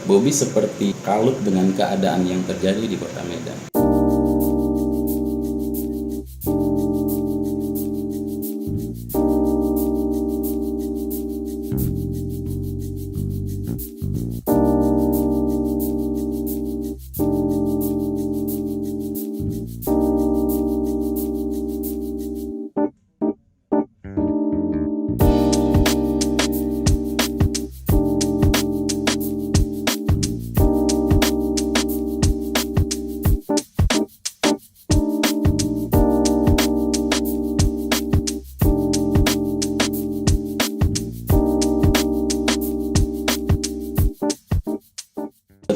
Bobi seperti kalut dengan keadaan yang terjadi di Kota Medan.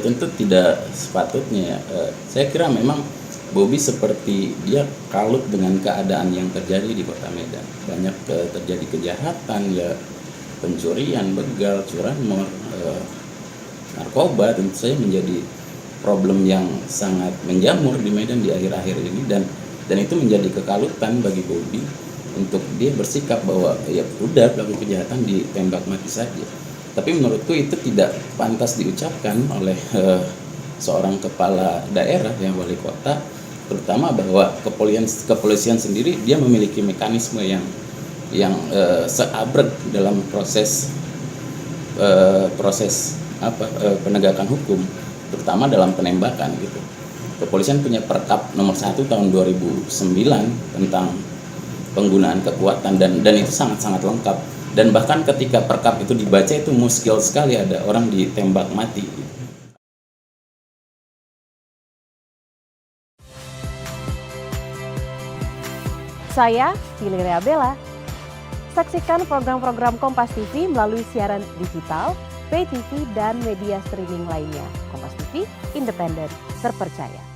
Tentu tidak sepatutnya ya. Saya kira memang Bobi seperti dia kalut dengan keadaan yang terjadi di Kota Medan. Banyak terjadi kejahatan ya, pencurian, begal, curanmor, narkoba tentu saja menjadi problem yang sangat menjamur di Medan di akhir-akhir ini, dan itu menjadi kekalutan bagi Bobi untuk dia bersikap bahwa ya udah pelaku kejahatan ditembak mati saja. Tapi menurutku itu tidak pantas diucapkan oleh seorang kepala daerah yang wali kota, terutama bahwa kepolisian sendiri dia memiliki mekanisme yang seabrek dalam proses penegakan hukum, terutama dalam penembakan gitu. Kepolisian punya Perkap nomor 1 tahun 2009 tentang penggunaan kekuatan, dan itu sangat-sangat lengkap. Dan bahkan ketika Perkap itu dibaca itu muskil sekali ada orang ditembak mati. Saya Valeria Bella. Saksikan program-program Kompas TV melalui siaran digital, pay TV, dan media streaming lainnya. Kompas TV, independen, terpercaya.